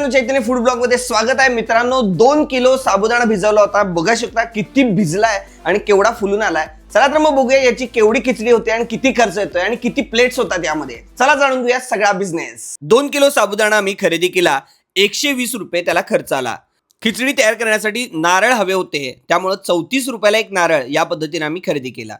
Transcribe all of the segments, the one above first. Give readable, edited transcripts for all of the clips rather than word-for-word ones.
मित्रांनो, चैतन्य food blog मध्ये स्वागत आहे। मित्रांनो, 2 किलो साबुदाणा भिजवला होता। बघा शकता किती भिजलाय आणि केवढा फुलून आलाय। चला तर मग बघूया याची केवढी खिचडी होते आणि किती खर्च येतोय आणि किती प्लेट्स होतात यामध्ये। चला जाणून घेऊया सगळा बिझनेस। 2 किलो साबुदाणा मी खरेदी केला, 120 रुपये त्याला खर्च आला। खिचडी तयार करण्यासाठी नारळ हवे होते, त्यामुळे 34 रुपयाला एक नारळ या पद्धतीने आम्ही खरेदी केला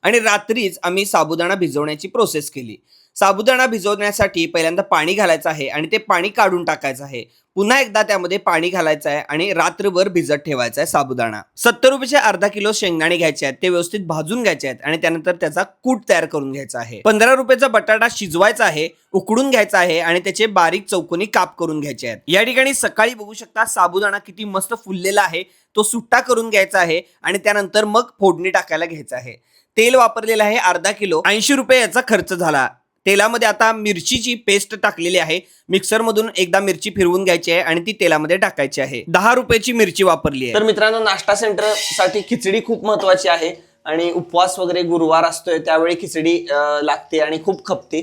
आणि रात्रीच आम्ही साबुदाणा भिजवण्याची प्रोसेस केली। साबुदाणा भिजवण्यासाठी पहिल्यांदा पाणी घालायचं आहे आणि ते पाणी काढून टाकायचं आहे। पुन्हा एकदा त्यामध्ये पाणी घालायचं आहे आणि रात्रभर भिजत ठेवायचा आहे साबुदाणा। 70 रुपयाचे अर्धा किलो शेंगदाणे घ्यायचे आहेत, ते व्यवस्थित भाजून घ्यायचे आहेत आणि त्यानंतर त्याचा कूट तयार करून घ्यायचा आहे। 15 रुपयाचा बटाटा शिजवायचा आहे, उकडून घ्यायचा आहे आणि त्याचे बारीक चौकोनी काप करून घ्यायचे आहेत। या ठिकाणी सकाळी बघू शकता साबुदाणा किती मस्त फुललेला आहे, तो सुट्टा करून घ्यायचा आहे आणि त्यानंतर मग फोडणी टाकायला घ्यायचं आहे। तेल वापरलेलं आहे अर्धा किलो, 80 रुपये याचा खर्च झाला। तेलामध्ये आता मिरचीची पेस्ट टाकलेली आहे, मिक्सर मधून एकदा मिरची फिरवून घ्यायची आहे आणि ती तेलामध्ये टाकायची आहे। 10 रुपयाची मिरची वापरली आहे। तर मित्रांनो, नाश्ता सेंटर साठी खिचडी खूप महत्वाची आहे आणि उपवास वगैरे गुरुवार असतोय त्यावेळी खिचडी लागते आणि खूप खपते,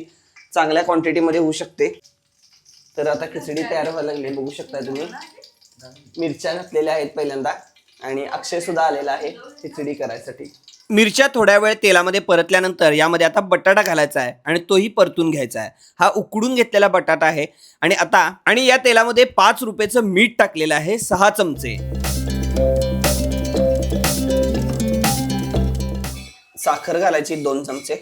चांगल्या क्वांटिटी मध्ये होऊ शकते। तर आता खिचडी तयार व्हायला लागली, बघू शकता तुम्ही। मिरच्या घातलेल्या आहेत पहिल्यांदा आणि अक्षय सुद्धा आलेला आहे खिचडी करायसाठी। मिरच्या थोड्या वेळ तेलामध्ये परतल्यानंतर यामध्ये आता बटाटा घालायचा आहे आणि तोही परतून घ्यायचा आहे। हा उकडून घेतलेला बटाटा आहे आणि या तेलामध्ये 5 रुपयाचं मीठ टाकलेलं आहे, 6 चमचे। साखर घालायची 2 चमचे।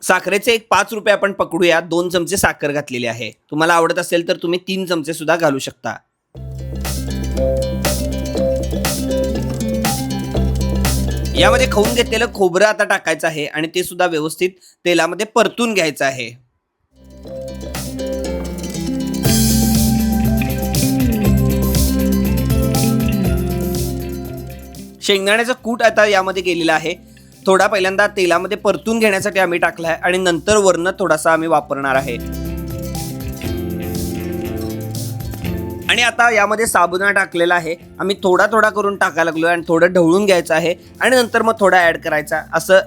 साखरेचे एक 5 रुपये आपण पकडूया, 2 चमचे साखर घातलेली आहे। तुम्हाला आवडत असेल तर तुम्ही 3 चमचे सुद्धा घालू शकता। यामध्ये खाऊन घेतलेलं खोबरं आता टाकायचं आहे आणि ते सुद्धा व्यवस्थित तेलामध्ये परतून घ्यायचं आहे। शेंगदाण्याचा कूट आता यामध्ये गेलेला आहे, थोडा पहिल्यांदा तेलामध्ये परतून घेण्यासाठी आम्ही टाकला आहे आणि नंतर वरनं थोडासा आम्ही वापरणार आहे। आणि आता यामध्ये साबुदाणा टाकलेला आहे, आम्ही थोडा थोडा करून टाकायला लागलोय आणि थोडं ढवळून घ्यायचं आहे आणि नंतर मग थोडा ऍड करायचा। असं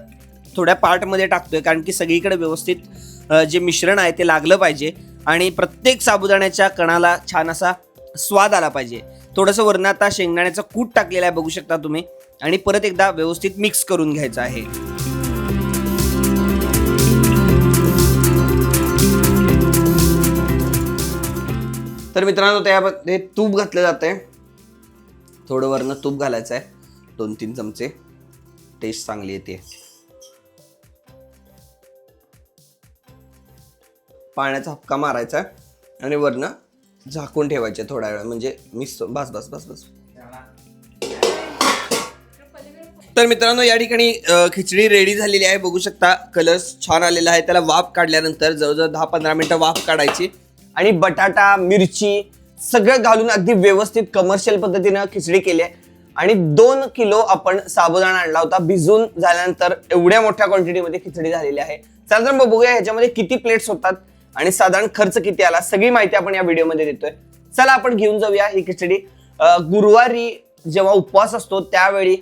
थोड्या पार्टमध्ये टाकतोय कारण की सगळीकडे व्यवस्थित जे मिश्रण आहे ते लागलं पाहिजे आणि प्रत्येक साबुदाण्याच्या कणाला छान असा स्वाद आला पाहिजे। थोडंसं वरनं आता शेंगदाण्याचा कूट टाकलेला आहे, बघू शकता तुम्ही, आणि परत एकदा व्यवस्थित मिक्स करून घ्यायचं आहे। तर मित्रांनो, त्यामध्ये तूप घातलं जातंय, थोडं वरनं तूप घालायचं आहे, 2-3 चमचे, टेस्ट चांगली येते। पाण्याचा हपका मारायचा आणि वरनं झाकून ठेवायचे थोडा वेळ, म्हणजे मिक्स बस बस बस बस। तर मित्रांनो, या ठिकाणी खिचडी रेडी झालेली आहे, बघू शकता कलर छान आलेला आहे। त्याला वाफ काढल्यानंतर जवळजवळ 10-15 मिनिटं वाफ काढायची आणि बटाटा मिरची सगळं घालून अगदी व्यवस्थित कमर्शियल पद्धतीनं खिचडी केली आहे। आणि 2 किलो आपण साबुदाणा आणला होता, भिजून झाल्यानंतर एवढ्या मोठ्या क्वांटिटीमध्ये खिचडी झालेली आहे। चला तर मग बघूया ह्याच्यामध्ये किती प्लेट्स होतात आणि साधारण खर्च किती आला, सगळी माहिती आपण या व्हिडिओमध्ये देतोय। चला आपण घेऊन जाऊया ही खिचडी। गुरुवारी जेव्हा उपवास असतो त्यावेळी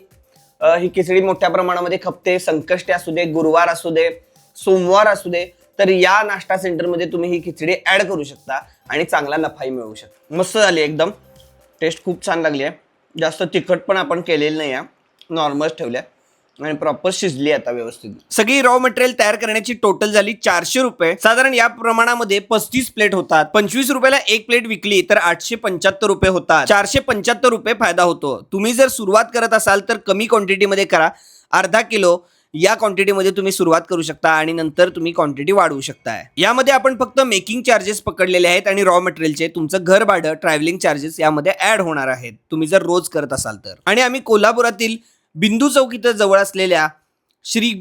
ही खिचडी मोठ्या प्रमाणामध्ये खपते। संकष्टी असू दे, गुरुवार असू दे, सोमवार असू दे, तर या नाश्ता सेंटर मध्ये तुम्ही ही खिचडी ऍड करू शकता आणि चांगला नफाही मिळवू शकता। मस्त झाली, एकदम टेस्ट खूप छान लागली आहे। जास्त तिखट पण आपण केलेलं नाही आहे, नॉर्मल ठेवल्या आणि प्रॉपर शिजली आता व्यवस्थित। सगळी रॉ मटेरियल तयार करण्याची टोटल झाली 400 रुपये। साधारण या प्रमाणामध्ये 35 प्लेट होतात। 25 रुपयाला एक प्लेट विकली तर 875 रुपये होतात। 475 रुपये फायदा होतो। तुम्ही जर सुरुवात करत असाल तर कमी क्वांटिटी मध्ये करा, अर्धा किलो या क्वांटिटीमध्ये तुम्ही सुरुवात करू शकता आणि नंतर तुम्ही क्वांटिटी वाढवू शकता। यामध्ये आपण फक्त मेकिंग चार्जेस पकडलेले आहेत आणि रॉ मटेरियलचे तुमचं घर भाडं, ट्रॅव्हलिंग चार्जेस यामध्ये ऍड होणार आहेत, तुम्ही जर रोज करत असाल तर। आणि आम्ही कोल्हापुरातील बिंदू चौक इथं जवळ असलेल्या श्री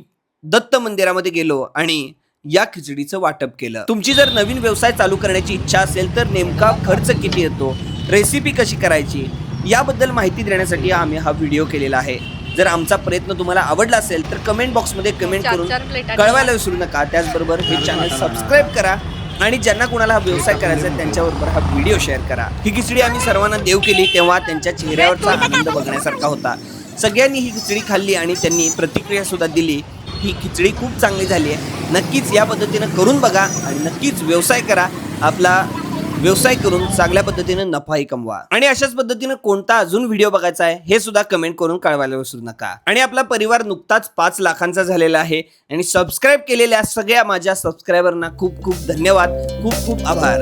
दत्त मंदिरामध्ये गेलो आणि या खिचडीचं वाटप केलं। तुमची जर नवीन व्यवसाय चालू करण्याची इच्छा असेल तर नेमका खर्च किती येतो, रेसिपी कशी करायची याबद्दल माहिती देण्यासाठी आम्ही हा व्हिडिओ केलेला आहे। जर आमचा प्रयत्न तुम्हाला आवडला असेल तर कमेंट बॉक्समध्ये कमेंट करून कळवायला विसरू नका। त्याचबरोबर हे चॅनल सबस्क्राईब करा आणि ज्यांना कोणाला हा व्यवसाय करायचा आहे त्यांच्याबरोबर हा व्हिडिओ शेअर करा। ही खिचडी आम्ही सर्वांना देव केली तेव्हा त्यांच्या चेहऱ्यावरचा आनंद बघण्यासारखा होता। सगळ्यांनी ही खिचडी खाल्ली आणि त्यांनी प्रतिक्रिया सुद्धा दिली। ही खिचडी खूप चांगली झाली आहे, नक्कीच या पद्धतीने करून बघा आणि नक्कीच व्यवसाय करा। आपला व्यवसाय करून चांगल्या पद्धतीने नफाही कमवा. आणि अशाच पद्धतीने कोणता अजून व्हिडिओ बघायचा आहे हे सुद्धा कमेंट करून कळवायला विसरू नका. आणि आपला परिवार नुकताच 5 लाखांचा झालेला आहे आणि सबस्क्राईब केलेल्या सगळ्या माझ्या सबस्क्रायबरना खूप खूप धन्यवाद, खूप खूप आभार.